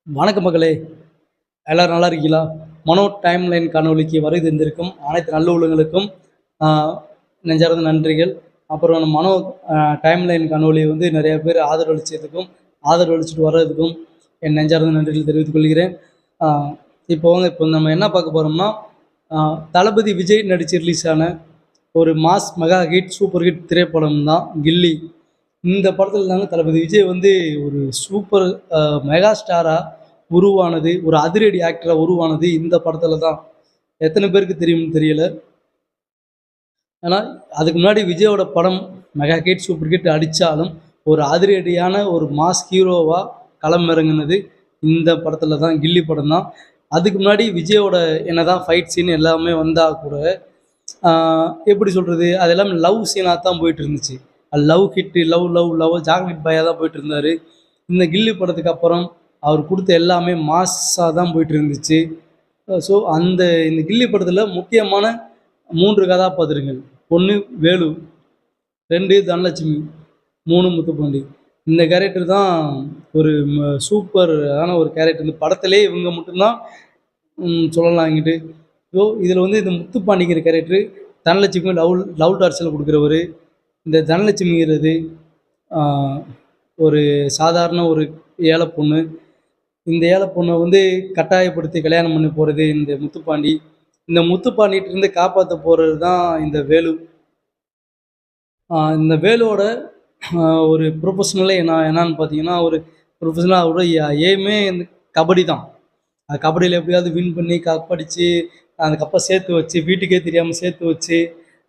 வணக்கம் மகளே, எல்லாரும் நல்லா இருக்கீங்களா? மனோ டைம்லைன் காணொளிக்கு வருகை தந்திருக்கும் அனைத்து நல்ல உள்ளங்களுக்கும் நெஞ்சார்ந்த நன்றிகள். அப்புறம் நம்ம மனோ டைம்லைன் காணொளி வந்து நிறைய பேர் ஆதரவளிச்சதுக்கும் ஆதரவளிச்சுட்டு வர்றதுக்கும் என் நெஞ்சார்ந்த நன்றிகள் தெரிவித்துக் கொள்கிறேன். இப்போ நம்ம என்ன பார்க்க போகிறோம்னா, தளபதி விஜய் நடித்து ரிலீஸ் ஆன ஒரு mass mega hit super hit திரைப்படம் தான் கில்லி. இந்த படத்தில் தாங்க தளபதி விஜய் வந்து ஒரு சூப்பர் மெகா ஸ்டாராக உருவானது, ஒரு அதிரடி ஆக்டராக உருவானது இந்த படத்தில் தான். எத்தனை பேருக்கு தெரியும்னு தெரியல. ஏன்னா அதுக்கு முன்னாடி விஜயோட படம் மெகா ஹிட் சூப்பர் ஹிட் அடித்தாலும் ஒரு அதிரடியான ஒரு மாஸ் ஹீரோவாக களம் இறங்குனது இந்த படத்தில் தான், கில்லி படம் தான். அதுக்கு முன்னாடி விஜயோட என்னதான் ஃபைட் சீன் எல்லாமே வந்தால் கூட எப்படி சொல்கிறது, அது எல்லாமே லவ் சீனாக தான் போயிட்டு இருந்துச்சு. Love hit, love love love chocolate பாயாக தான் போயிட்டு இருந்தார். இந்த கில்லி படத்துக்கு அப்புறம் அவர் கொடுத்த எல்லாமே மாஸாக தான் போயிட்டு இருந்துச்சு. ஸோ இந்த கில்லி படத்தில் முக்கியமான 3 கதாபாத்திரங்கள். 1 வேலு, 2 தனலட்சுமி, 3 முத்துப்பாண்டி. இந்த கேரக்டர் தான் ஒரு சூப்பரான ஒரு கேரக்டர். இந்த படத்திலே இவங்க மட்டும்தான் சொல்லலாம் என்கிட்ட. ஸோ இதில் வந்து இந்த முத்துப்பாண்டிங்கிற கேரக்டரு தனலட்சுமி லவ் டார்ச்சரில் கொடுக்குறவர். இந்த தனலட்சுமிங்கிறது ஒரு சாதாரண ஒரு ஏழை பொண்ணு. இந்த ஏழை பொண்ணை வந்து கட்டாயப்படுத்தி கல்யாணம் பண்ணி போகிறது இந்த முத்துப்பாண்டி. இந்த முத்துப்பாண்டிகிட்டேருந்து காப்பாற்ற போகிறது தான் இந்த வேலு. இந்த வேலுவோட ஒரு ப்ரொஃபஷ்னலே என்னான்னு பார்த்தீங்கன்னா, ஒரு ப்ரொஃபஷ்னலாக அவரோட எய்மே இந்த கபடி தான். கபடியில் எப்படியாவது வின் பண்ணி கப்படிச்சு அந்த கப்பை சேர்த்து வச்சு வீட்டுக்கே தெரியாமல் சேர்த்து வச்சு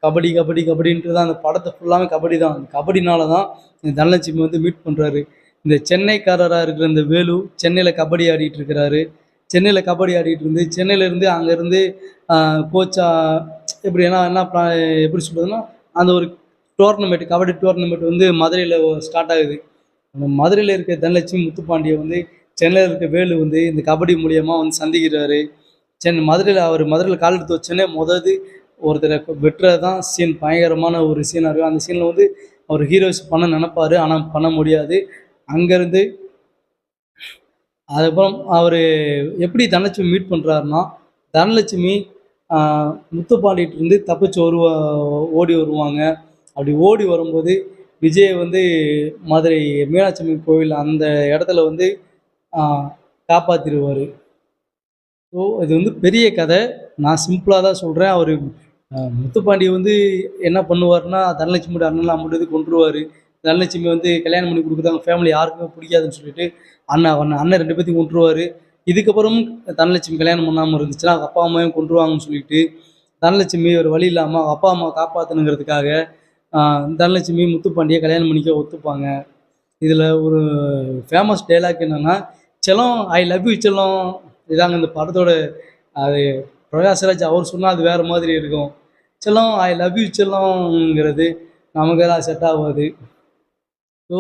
கபடி கபடி கபடின்ட்டு தான் அந்த படத்தை ஃபுல்லாகவே கபடி தான். அந்த கபடினால தான் இந்த தனலட்சுமி வந்து மீட் பண்ணுறாரு. இந்த சென்னைக்காரராக இருக்கிற இந்த வேலு சென்னையில் கபடி ஆடிட்டு இருக்கிறாரு. சென்னையில் கபடி ஆடிட்டு இருந்து சென்னையிலேருந்து அங்கேருந்து கோச்சா எப்படி என்ன எப்படி சொல்கிறதுன்னா, அந்த ஒரு டோர்னமெண்ட் கபடி டோர்னமெண்ட் வந்து மதுரையில் ஸ்டார்ட் ஆகுது. அந்த மதுரையில் இருக்க தனலட்சுமி முத்துப்பாண்டியை வந்து சென்னையில் இருக்க வேலு வந்து இந்த கபடி மூலியமாக வந்து சந்திக்கிறாரு. மதுரையில் கால் எடுத்து வச்சோன்னே ஒருத்தரை வெட்டுறது தான் சீன். பயங்கரமான ஒரு சீனாக இருக்கும். அந்த சீனில் வந்து அவர் ஹீரோஸ் பண்ண நினைப்பார், ஆனால் பண்ண முடியாது. அங்கேருந்து அதுக்கப்புறம் அவர் எப்படி தனலட்சுமி மீட் பண்ணுறாருன்னா, தனலட்சுமி முத்துப்பாண்டிகிட்டேருந்து தப்பிச்சு ஓடி வருவாங்க. அப்படி ஓடி வரும்போது விஜய் வந்து மதுரை மீனாட்சி அம்மன் கோவில் அந்த இடத்துல வந்து காப்பாற்றிடுவார். ஸோ இது வந்து பெரிய கதை. நான் சிம்பிளாக தான் சொல்கிறேன். அவர் முத்துப்பாண்டி வந்து என்ன பண்ணுவார்னா, தனலட்சுமியோட அண்ணன்லாம் மட்டும் இது கொன்றுவார். தனலட்சுமி வந்து கல்யாணம் பண்ணி கொடுக்குறது அவங்க ஃபேமிலி யாருக்குமே பிடிக்காதுன்னு சொல்லிட்டு அண்ணன் 2 பேத்தையும் கொன்றுவார். இதுக்கப்புறமும் தனலட்சுமி கல்யாணம் பண்ணாமல் இருந்துச்சுன்னா அவங்க அப்பா அம்மாவையும் கொன்றுவாங்கன்னு சொல்லிட்டு தனலட்சுமி ஒரு வழி இல்லாமல் அவங்க அப்பா அம்மாவை காப்பாற்றணுங்கிறதுக்காக தனலட்சுமி முத்துப்பாண்டியை கல்யாணம் பண்ணிக்க ஒத்துப்பாங்க. இதில் ஒரு ஃபேமஸ் டைலாக் என்னென்னா, செல்லம் ஐ லவ் யூ செல்லம். இதாங்க இந்த படத்தோட அது பிரகாஷ்ராஜ் அவர் சொன்னால் அது வேறு மாதிரி இருக்கும். செல்லம் ஐ லவ் யூ செல்லம்ங்கிறது நமக்கெல்லாம் செட் ஆகாது. ஸோ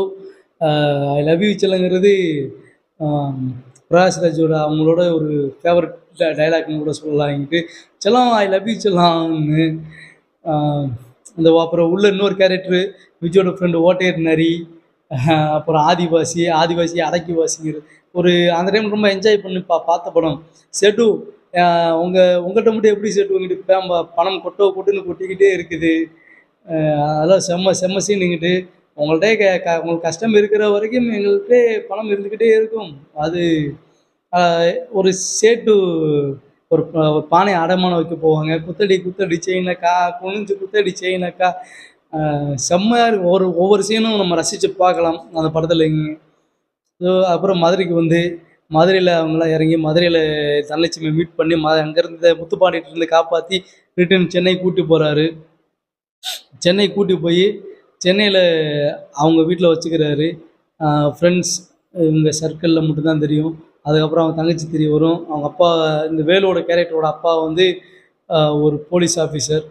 ஐ லவ் யூ செல்லங்கிறது பிரகாஷ்ராஜோட அவங்களோட ஒரு ஃபேவரட் டைலாக்னு கூட சொல்லலாம். என்கிட்ட செல்லம் ஐ லவ் யூ செல்லம்னு. அந்த அப்புறம் உள்ள இன்னொரு கேரக்டரு விஜயோட ஃப்ரெண்டு ஓட்டையர் நரி, அப்புறம் ஆதிவாசி அடக்கிவாசிங்கிறது ஒரு அந்த டைம் ரொம்ப என்ஜாய் பண்ணி பார்த்த படம். செட்டு உங்கள்கிட்ட மட்டும் எப்படி செட்டு உங்ககிட்ட பணம் கொட்டுன்னு கொட்டிக்கிட்டே இருக்குது. அதெல்லாம் செம்ம சீன். இங்கிட்டு உங்கள்கிட்ட உங்களுக்கு கஷ்டம் இருக்கிற வரைக்கும் எங்கள்கிட்ட பணம் இருந்துக்கிட்டே இருக்கும். அது ஒரு சேட்டு ஒரு பானையை அடமானம் வைக்க போவாங்க. குத்தடி செயினக்கா குனிஞ்சு குத்தடி செயினக்கா. செம்மையாக இருக்கும். ஒவ்வொரு சீனும் நம்ம ரசித்து பார்க்கலாம் அந்த படத்தில். ஸோ அப்புறம் மதுரைக்கு வந்து மதுரையில் அவங்களாம் இறங்கி மதுரையில் தனலட்சுமி மீட் பண்ணி அங்கேருந்து முத்துப்பாண்டிகிட்டேருந்து காப்பாற்றி ரிட்டன் சென்னை கூட்டி போகிறாரு. சென்னை கூட்டி போய் சென்னையில் அவங்க வீட்டில் வச்சுக்கிறாரு. ஃப்ரெண்ட்ஸ் இவங்க சர்க்கிளில் மட்டும்தான் தெரியும். அதுக்கப்புறம் அவங்க தங்கச்சி தெரிய வரும். அவங்க அப்பா இந்த வேலுவோட கேரக்டரோட அப்பா வந்து ஒரு போலீஸ் ஆஃபீஸர்.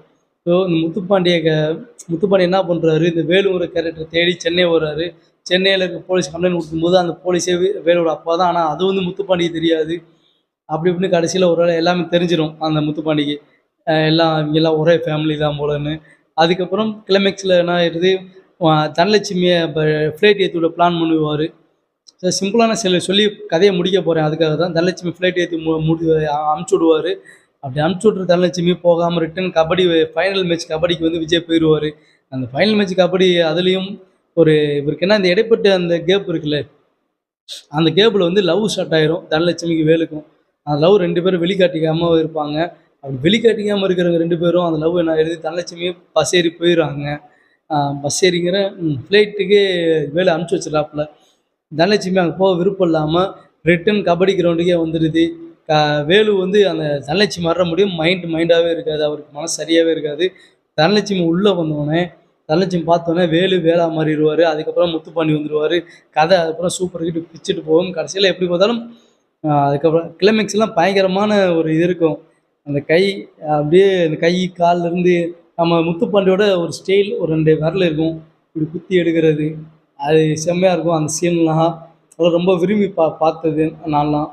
ஸோ இந்த முத்துப்பாண்டி என்ன பண்ணுறாரு, இந்த வேலுங்கிற கேரக்டரை தேடி சென்னை வர்றாரு. சென்னையில் இருக்க போலீஸ் கம்ப்ளைண்ட் கொடுக்கும்போது அந்த போலீஸே வேலோட அப்பா தான். ஆனால் அது வந்து முத்துப்பாண்டிக்கு தெரியாது. அப்படி இப்படின்னு கடைசியில் ஒரு வேளை எல்லாமே தெரிஞ்சிடும் அந்த முத்துப்பாண்டிக்கு. இவங்கெல்லாம் ஒரே ஃபேமிலி தான் போலன்னு. அதுக்கப்புறம் கிளைமேக்ஸில் என்ன ஆயிடுது, தனலட்சுமியை இப்போ ஃப்ளைட் ஏற்றி விட பிளான் பண்ணுவார். சிம்பிளான சொல்லி கதையை முடிக்க போகிறேன். அதுக்காக தான் தனலட்சுமி ஃப்ளைட் ஏற்றி அமுச்சு விடுவார். அப்படி அனுப்பிச்சி விட்ற தனலட்சுமி போகாமல் ரிட்டர்ன் கபடி ஃபைனல் மேட்ச் கபடிக்கு வந்து விஜய் போயிடுவார். அந்த ஃபைனல் மேட்ச் கபடி அதுலேயும் இவருக்கு என்ன அந்த இடைப்பட்ட அந்த கேப் இருக்குல்ல, அந்த கேப்பில் வந்து லவ் ஸ்டார்ட் ஆயிரும் தனலட்சுமிக்கு வேலுக்கும். அந்த லவ் 2 பேரும் வெளிக்காட்டிக்காமல் இருப்பாங்க. அப்படி வெளிக்காட்டிக்காமல் இருக்கிறவங்க 2 பேரும் அந்த லவ் என்ன ஆயிடுது, தனலட்சுமியும் பஸ் ஏறி போயிடுறாங்க. பஸ் ஏறிங்கிற ஃப்ளைட்டுக்கு வேலு அனுப்பிச்சி வச்சிடறாப்புல. தனலட்சுமி அங்கே போக விருப்பம் இல்லாமல் ரிட்டன் கபடி கிரவுண்டுக்கே வந்துடுது. வேலு வந்து அந்த தனலட்சுமி வர முடியும் மைண்டாகவே இருக்காது, அவருக்கு மனசு சரியாகவே இருக்காது. தனலட்சுமி உள்ளே வந்தோடனே தனலட்சுமி பார்த்தோன்னே வேலா மாறிடுவார். அதுக்கப்புறம் முத்துப்பாண்டி வந்துடுவார். கதை அதுக்கப்புறம் சூப்பர் ஹிட் பிச்சுட்டு போகும். கடைசியில் எப்படி பார்த்தாலும் அதுக்கப்புறம் கிளைமேக்ஸ்லாம் பயங்கரமான ஒரு இது இருக்கும். அந்த கை அப்படியே அந்த கை கால்லேருந்து நம்ம முத்துப்பாண்டியோட ஒரு ஸ்டைல் ஒரு 2 விரல் இருக்கும், இப்படி குத்தி எடுக்கிறது, அது செம்மையாக இருக்கும். அந்த சீன்லாம் அதெல்லாம் ரொம்ப விரும்பி பார்த்தது நான்லாம்.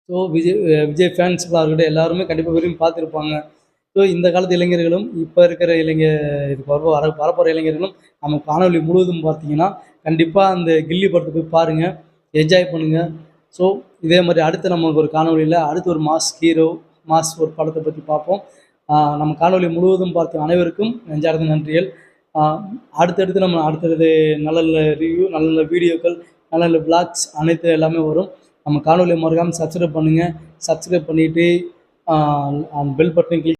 ஸோ விஜய் ஃபேன்ஸ்லாம் இருக்கட்டும் எல்லாருமே கண்டிப்பாக விரும்பி பார்த்துருப்பாங்க. ஸோ இந்த காலத்து இளைஞர்களும் இப்போ இருக்கிற இதுக்கு வரப்போகிற இளைஞர்களும் நம்ம காணொலி முழுவதும் பார்த்தீங்கன்னா கண்டிப்பாக அந்த கில்லி படத்தை போய் பாருங்கள், என்ஜாய் பண்ணுங்கள். ஸோ இதே மாதிரி அடுத்து நமக்கு ஒரு காணொலியில் அடுத்து ஒரு மாஸ் ஒரு படத்தை பற்றி பார்ப்போம். நம்ம காணொலி முழுவதும் பார்த்த அனைவருக்கும் நெஞ்சார்ந்த நன்றிகள். அடுத்தடுத்து நம்ம அடுத்தது நல்ல நல்ல ரிவ்யூ, நல்ல நல்ல வீடியோக்கள், நல்ல நல்ல விளாக்ஸ் அனைத்து எல்லாமே வரும். நம்ம காணொலியை மறக்காமல் சப்ஸ்கிரைப் பண்ணுங்கள். சப்ஸ்கிரைப் பண்ணிவிட்டு அந்த பெல் பட்டனை கிளிக்